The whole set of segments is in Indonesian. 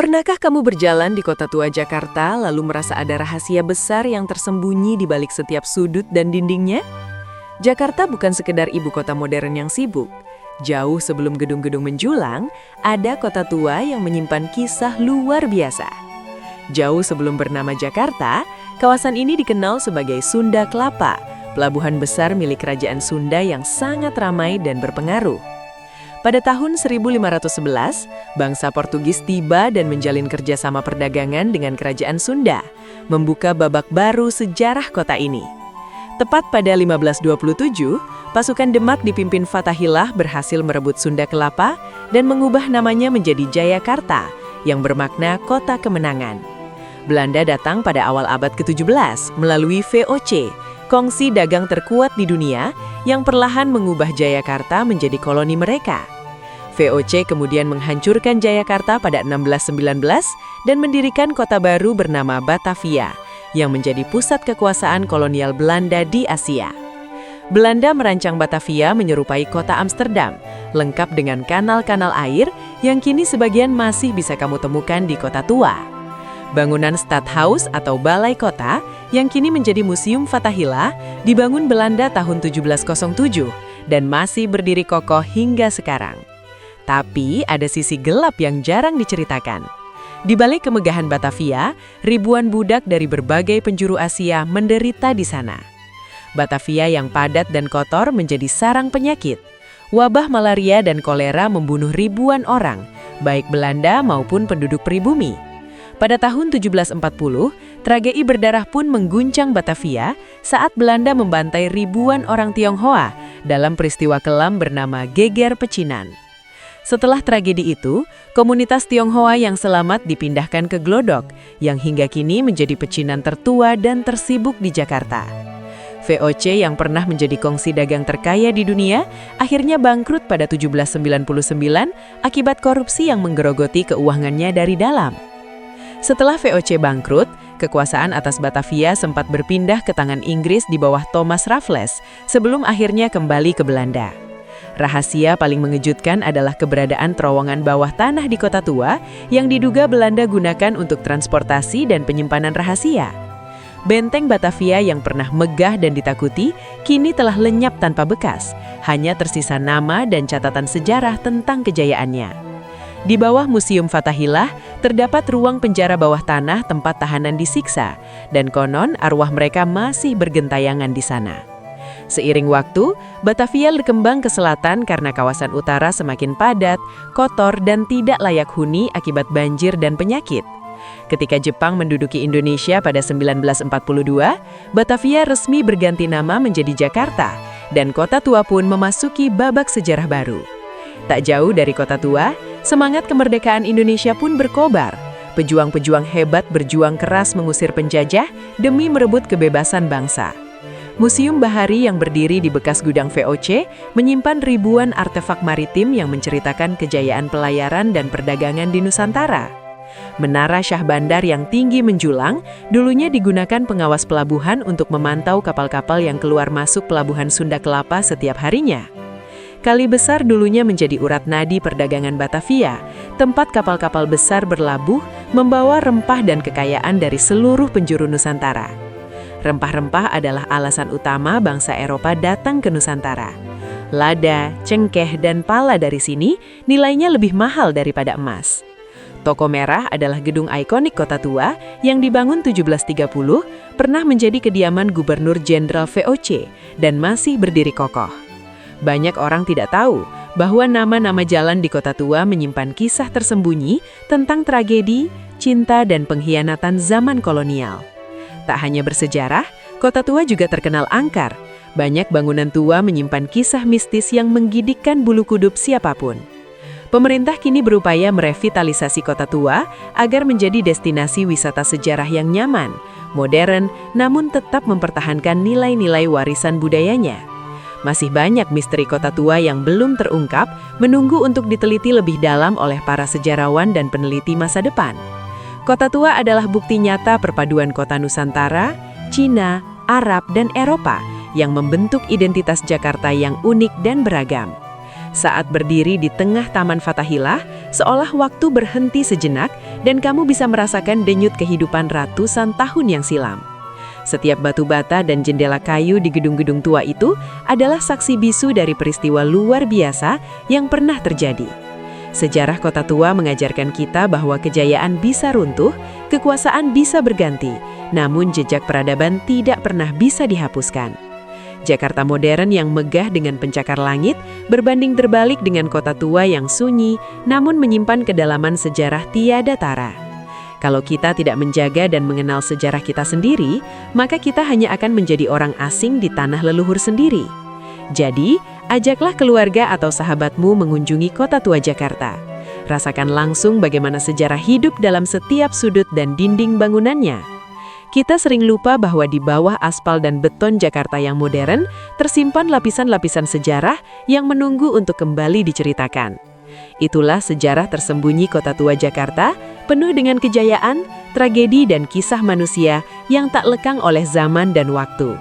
Pernahkah kamu berjalan di kota tua Jakarta lalu merasa ada rahasia besar yang tersembunyi di balik setiap sudut dan dindingnya? Jakarta bukan sekedar ibu kota modern yang sibuk. Jauh sebelum gedung-gedung menjulang, ada kota tua yang menyimpan kisah luar biasa. Jauh sebelum bernama Jakarta, kawasan ini dikenal sebagai Sunda Kelapa, pelabuhan besar milik Kerajaan Sunda yang sangat ramai dan berpengaruh. Pada tahun 1511, bangsa Portugis tiba dan menjalin kerjasama perdagangan dengan Kerajaan Sunda, membuka babak baru sejarah kota ini. Tepat pada 1527, pasukan Demak dipimpin Fatahillah berhasil merebut Sunda Kelapa dan mengubah namanya menjadi Jayakarta, yang bermakna kota kemenangan. Belanda datang pada awal abad ke-17 melalui VOC, kongsi dagang terkuat di dunia, yang perlahan mengubah Jayakarta menjadi koloni mereka. VOC kemudian menghancurkan Jayakarta pada 1619 dan mendirikan kota baru bernama Batavia, yang menjadi pusat kekuasaan kolonial Belanda di Asia. Belanda merancang Batavia menyerupai kota Amsterdam, lengkap dengan kanal-kanal air yang kini sebagian masih bisa kamu temukan di kota tua. Bangunan Stadhuis atau Balai Kota, yang kini menjadi Museum Fatahillah, dibangun Belanda tahun 1707 dan masih berdiri kokoh hingga sekarang. Tapi ada sisi gelap yang jarang diceritakan. Di balik kemegahan Batavia, ribuan budak dari berbagai penjuru Asia menderita di sana. Batavia yang padat dan kotor menjadi sarang penyakit. Wabah malaria dan kolera membunuh ribuan orang, baik Belanda maupun penduduk pribumi. Pada tahun 1740, tragedi berdarah pun mengguncang Batavia saat Belanda membantai ribuan orang Tionghoa dalam peristiwa kelam bernama Geger Pecinan. Setelah tragedi itu, komunitas Tionghoa yang selamat dipindahkan ke Glodok, yang hingga kini menjadi pecinan tertua dan tersibuk di Jakarta. VOC yang pernah menjadi kongsi dagang terkaya di dunia, akhirnya bangkrut pada 1799 akibat korupsi yang menggerogoti keuangannya dari dalam. Setelah VOC bangkrut, kekuasaan atas Batavia sempat berpindah ke tangan Inggris di bawah Thomas Raffles sebelum akhirnya kembali ke Belanda. Rahasia paling mengejutkan adalah keberadaan terowongan bawah tanah di kota tua yang diduga Belanda gunakan untuk transportasi dan penyimpanan rahasia. Benteng Batavia yang pernah megah dan ditakuti, kini telah lenyap tanpa bekas, hanya tersisa nama dan catatan sejarah tentang kejayaannya. Di bawah Museum Fatahillah, terdapat ruang penjara bawah tanah tempat tahanan disiksa, dan konon arwah mereka masih bergentayangan di sana. Seiring waktu, Batavia berkembang ke selatan karena kawasan utara semakin padat, kotor, dan tidak layak huni akibat banjir dan penyakit. Ketika Jepang menduduki Indonesia pada 1942, Batavia resmi berganti nama menjadi Jakarta, dan kota tua pun memasuki babak sejarah baru. Tak jauh dari kota tua, semangat kemerdekaan Indonesia pun berkobar. Pejuang-pejuang hebat berjuang keras mengusir penjajah demi merebut kebebasan bangsa. Museum Bahari yang berdiri di bekas gudang VOC menyimpan ribuan artefak maritim yang menceritakan kejayaan pelayaran dan perdagangan di Nusantara. Menara Syah Bandar yang tinggi menjulang dulunya digunakan pengawas pelabuhan untuk memantau kapal-kapal yang keluar masuk pelabuhan Sunda Kelapa setiap harinya. Kali Besar dulunya menjadi urat nadi perdagangan Batavia, tempat kapal-kapal besar berlabuh membawa rempah dan kekayaan dari seluruh penjuru Nusantara. Rempah-rempah adalah alasan utama bangsa Eropa datang ke Nusantara. Lada, cengkeh, dan pala dari sini nilainya lebih mahal daripada emas. Toko Merah adalah gedung ikonik kota tua yang dibangun 1730, pernah menjadi kediaman Gubernur Jenderal VOC dan masih berdiri kokoh. Banyak orang tidak tahu bahwa nama-nama jalan di kota tua menyimpan kisah tersembunyi tentang tragedi, cinta, dan pengkhianatan zaman kolonial. Tak hanya bersejarah, kota tua juga terkenal angker. Banyak bangunan tua menyimpan kisah mistis yang menggigitkan bulu kuduk siapapun. Pemerintah kini berupaya merevitalisasi kota tua agar menjadi destinasi wisata sejarah yang nyaman, modern, namun tetap mempertahankan nilai-nilai warisan budayanya. Masih banyak misteri kota tua yang belum terungkap, menunggu untuk diteliti lebih dalam oleh para sejarawan dan peneliti masa depan. Kota tua adalah bukti nyata perpaduan kota Nusantara, Cina, Arab, dan Eropa yang membentuk identitas Jakarta yang unik dan beragam. Saat berdiri di tengah Taman Fathahillah, seolah waktu berhenti sejenak dan kamu bisa merasakan denyut kehidupan ratusan tahun yang silam. Setiap batu bata dan jendela kayu di gedung-gedung tua itu adalah saksi bisu dari peristiwa luar biasa yang pernah terjadi. Sejarah kota tua mengajarkan kita bahwa kejayaan bisa runtuh, kekuasaan bisa berganti, namun jejak peradaban tidak pernah bisa dihapuskan. Jakarta modern yang megah dengan pencakar langit berbanding terbalik dengan kota tua yang sunyi namun menyimpan kedalaman sejarah tiada tara. Kalau kita tidak menjaga dan mengenal sejarah kita sendiri, maka kita hanya akan menjadi orang asing di tanah leluhur sendiri. Jadi, ajaklah keluarga atau sahabatmu mengunjungi kota tua Jakarta. Rasakan langsung bagaimana sejarah hidup dalam setiap sudut dan dinding bangunannya. Kita sering lupa bahwa di bawah aspal dan beton Jakarta yang modern, tersimpan lapisan-lapisan sejarah yang menunggu untuk kembali diceritakan. Itulah sejarah tersembunyi kota tua Jakarta, penuh dengan kejayaan, tragedi, dan kisah manusia yang tak lekang oleh zaman dan waktu.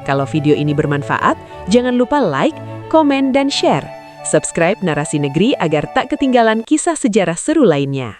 Kalau video ini bermanfaat, jangan lupa like, komen, dan share. Subscribe Narasi Negeri agar tak ketinggalan kisah sejarah seru lainnya.